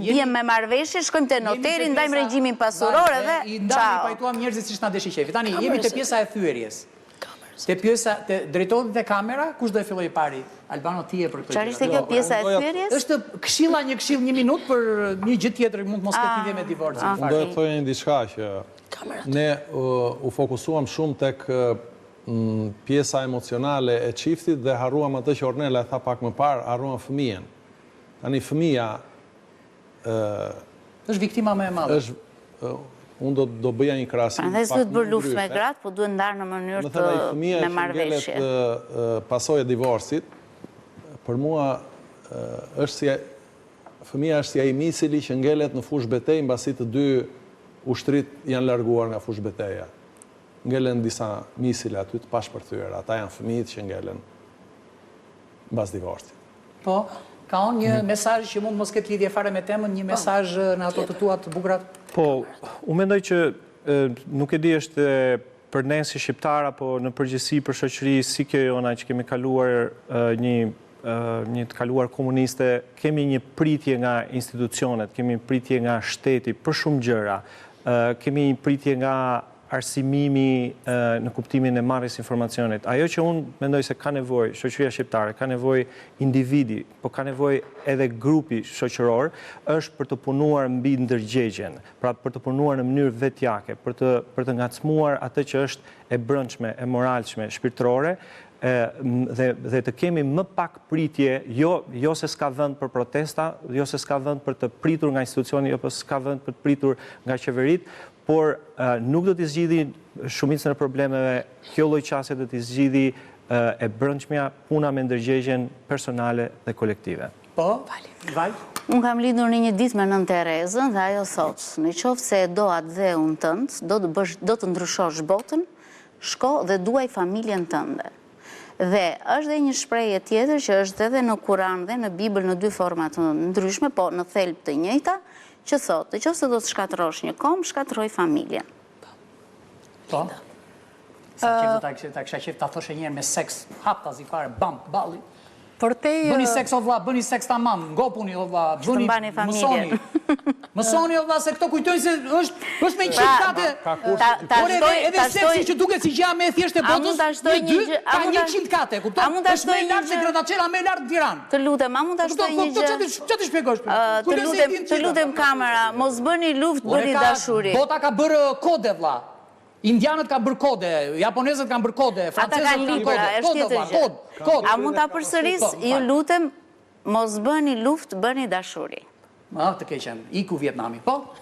Bjem me marrëveshje, shkojmë te noteri, ndajmë regjimin pasuror edhe ndajmë i pajtuam njerëzit si na deshi qefi. Tani jemi te pjesa e thyerjes. Te pjesa te drejtorit e kamera, kush do e filloj pari? Albano ti e për këtë. Çfarë ishte kjo pjesa e thyerjes? Është këshilla, një këshill 1 minutë për një gjë tjetër, mund mos ketë lidhje me divorcin. Do të thojë një diçka që ne u fokusuam shumë tek pjesa emocionale e çiftit dhe harruam atë që Ornella e tha pak më parë, harruam fëmijën. Tani fëmia është viktima më e madhe. Unë do bëja një krahasim. Prandaj s'duhet bërë luftë me gratë, po duhet ndarë në mënyrë të me marrëveshje. Pasojë e divorcit, për mua fëmia është si ai misili që ngelet në fushë betejë mbasi të dy ushtrit janë larguar nga fushë beteja. Ngelen disa misile aty të pashpërthyer, ata janë fëmijët që ngelen mbas divorcit. Po, ka një mesazh që mund mos ketë lidhje fare me temën, një mesazh në ato të tua të bukura. Po, unë mendoj që nuk e di është për ne si shqiptar apo në përgjithësi për shoqëri si kjo jona që kemi kaluar një të kaluar komuniste, kemi një pritje nga institucionet, kemi pritje nga shteti për shumë gjëra, kemi një pritje nga arsimimi në kuptimin e marrjes informacionit. Ajo që unë mendoj se ka nevojë shoqëria shqiptare, ka nevojë individi, po ka nevojë edhe grupi shoqëror, është për të punuar mbi ndërgjegjen, pra për të punuar në mënyrë vetjake, për të ngacmuar atë që është e brendshme, e moralshme, shpirtërore, dhe të kemi më pak pritje, jo se s'ka vend për protesta, jo se s'ka vend për të pritur nga institucioni, jo se s'ka vend për të pritur nga qeverit, por nuk do t'i zgjidhi shumicën e problemeve, kjo lloj qasje do t'i zgjidhi e brendshmja puna me ndërgjegjen personale dhe kolektive. Po, Val? Unë kam lidhur në një ditë me nën Terezën dhe ajo thotë, në qoftë se e do atë dheun tënd, do të ndryshosh botën, shko dhe duaj familjen tënde. Dhe është dhe një shprehje tjetër që është edhe në Kur'an dhe në Bibël në 2 forma të ndryshme, po në thelb të njëjta, që thotë, nëse do të shkatërrosh një kom, shkatërroj familjen. Po. Ta kisha qef ta thoshe njerë me seks, hap ta zifare, bam, balli. Bëni seks o vlla, bëni seks tamam, ngopuni o vlla, bëni mësoni. Mësoni o vlla se këto kujtojnë se është me qindkate. Por edhe seksi që duket si gjëja më e thjeshtë e botës, ka 100 kate, kupton? Është më lart se Gradacela, më lart në Tiranë. Të lutem, a mund ta shtoj një gjë? Çfarë të shpjegosh? Të lutem kamera, mos bëni luftë, bëni dashuri. Bota ka bërë kode vlla. Indianët kanë bërë kode, japonezët kanë bërë kode, francezët kanë kode. A mund ta përsëris? Ju lutem, mos bëni luftë, bëni dashuri. Të keqen, iku Vietnami, po?